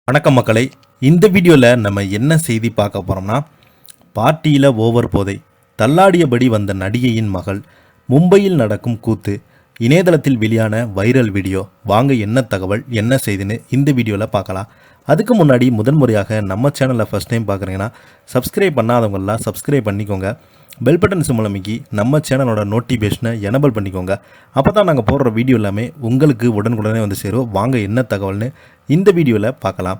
வணக்கம் மக்களை, இந்த வீடியோவில் நம்ம என்ன செய்தி பார்க்க போகிறோம்னா, பார்ட்டியில் ஓவர் போதை தள்ளாடியபடி வந்த நடிகையின் மகள், மும்பையில் நடக்கும் கூத்து, இணையதளத்தில் வெளியான வைரல் வீடியோ. வாங்க என்ன தகவல் என்ன செய்தின்னு இந்த வீடியோவில் பார்க்கலாம். அதுக்கு முன்னாடி முதன்முறையாக நம்ம சேனலை ஃபஸ்ட் டைம் பார்க்குறீங்கன்னா சப்ஸ்கிரைப் பண்ணாதவங்களாம் சப்ஸ்கிரைப் பண்ணிக்கோங்க. பெல் பட்டன் சிம்பல் அமைக்கி நம்ம சேனலோட நோட்டிஃபிகேஷனை எனபிள் பண்ணிக்கோங்க. அப்போ தான் நாங்கள் போடுற வீடியோ எல்லாமே உங்களுக்கு உடனுக்குடனே வந்து சேரும். வாங்க என்ன தகவல்னு இந்த வீடியோவில் பார்க்கலாம்.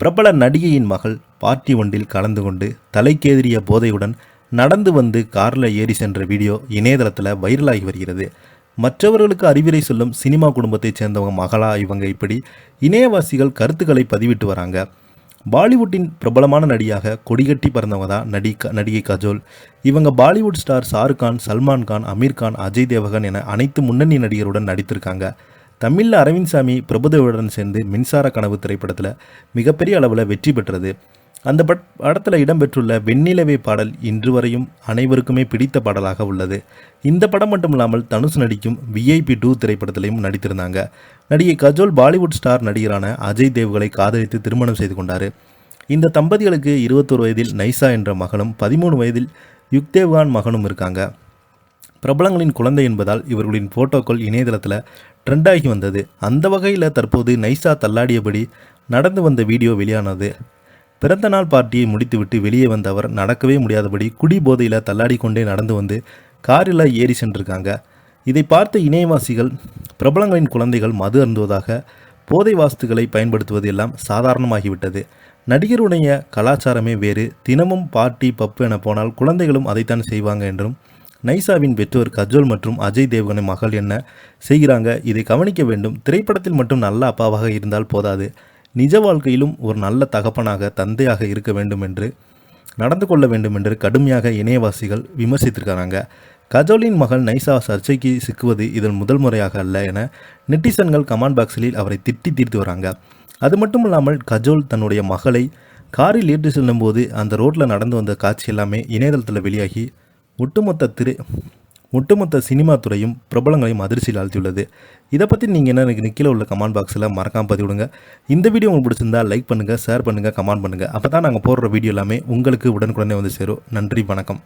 பிரபல நடிகையின் மகள் பார்ட்டி ஒன்றில் கலந்து கொண்டு தலைக்கேறிய போதையுடன் நடந்து வந்து காரில் ஏறி சென்ற வீடியோ இணையதளத்தில் வைரலாகி வருகிறது. மற்றவர்களுக்கு அறிவுரை சொல்லும் சினிமா குடும்பத்தைச் சேர்ந்தவங்க மகளா இவங்க, இப்படி இணையவாசிகள் கருத்துக்களை பதிவிட்டு வராங்க. பாலிவுட்டின் பிரபலமான நடிகையாக கொடிகட்டி பறந்தவங்க தான் நடிகை கஜோல். இவங்க பாலிவுட் ஸ்டார் ஷாருக் கான், சல்மான் கான், அமீர் கான், அஜய் தேவகன் என அனைத்து முன்னணி நடிகருடன் நடித்திருக்காங்க. தமிழில் அரவிந்த் சாமி பிரபுதேவருடன் சேர்ந்து மின்சார கனவு திரைப்படத்தில் மிகப்பெரிய அளவில் வெற்றி பெற்றது. அந்த படத்தில் இடம்பெற்றுள்ள வெண்ணிலவே பாடல் இன்று வரையும் அனைவருக்குமே பிடித்த பாடலாக உள்ளது. இந்த படம் மட்டும் இல்லாமல் தனுஷ் நடிக்கும் VIP 2 திரைப்படத்திலையும் நடித்திருந்தாங்க. நடிகை கஜோல் பாலிவுட் ஸ்டார் நடிகரான அஜய் தேவ்களை காதலித்து திருமணம் செய்து கொண்டார். இந்த தம்பதிகளுக்கு 21 வயதில் நைசா என்ற மகனும் 13 வயதில் யுக்தேவ்கான் மகனும் இருக்காங்க. பிரபலங்களின் குழந்தை என்பதால் இவர்களின் போட்டோக்கள் இணையதளத்தில் ட்ரெண்டாகி வந்தது. அந்த வகையில் தற்போது நைசா தள்ளாடியபடி நடந்து வந்த வீடியோ வெளியானது. பிறந்த நாள் பார்ட்டியை முடித்துவிட்டு வெளியே வந்த அவர் நடக்கவே முடியாதபடி குடி போதையில் தள்ளாடி கொண்டே நடந்து வந்து காரில் ஏறி சென்றிருக்காங்க. இதை பார்த்த இணையவாசிகள், பிரபலங்களின் குழந்தைகள் மது அருந்துவதாக போதை வாஸ்துக்களை பயன்படுத்துவது எல்லாம் சாதாரணமாகிவிட்டது. நடிகருடைய கலாச்சாரமே வேறு. தினமும் பார்ட்டி பப்பு என போனால் குழந்தைகளும் அதைத்தான் செய்வாங்க என்றும், நைசாவின் பெற்றோர் கஜோல் மற்றும் அஜய் தேவ்கனின் மகள் என்ன செய்கிறாங்க, இதை கவனிக்க வேண்டும். திரைப்படத்தில் மட்டும் நல்ல அப்பாவாக இருந்தால் போதாது, நிஜ வாழ்க்கையிலும் ஒரு நல்ல தகப்பனாக, தந்தையாக இருக்க வேண்டும் என்று, நடந்து கொள்ள வேண்டும் என்று கடுமையாக இணையவாசிகள் விமர்சித்திருக்கிறாங்க. கஜோலின் மகள் நைசா சர்ச்சைக்கு சிக்குவது இதன் முதல் முறையாக அல்ல என நெட்டிசன்கள் கமெண்ட் பாக்ஸில் அவரை திட்டி தீர்த்து வராங்க. அது மட்டும் இல்லாமல் கஜோல் தன்னுடைய மகளை காரில் ஏற்றி செல்லும்போது அந்த ரோட்டில் நடந்து வந்த காட்சி எல்லாமே இணையதளத்தில் வெளியாகி ஒட்டுமொத்த சினிமா துறையும் பிரபலங்களையும் அதிர்ச்சியில் ஆழ்த்தியுள்ளது. இதை பற்றி நீங்கள் என்ன கீழே உள்ள கமெண்ட் பாக்ஸில் மறக்காமல் பதிவிடுங்க. இந்த வீடியோ உங்களுக்கு பிடிச்சிருந்தா லைக் பண்ணுங்கள், ஷேர் பண்ணுங்கள், கமெண்ட் பண்ணுங்கள். அப்போ தான் நாங்கள் போடுற வீடியோ எல்லாமே உங்களுக்கு உடனுக்குடனே வந்து சேரும். நன்றி, வணக்கம்.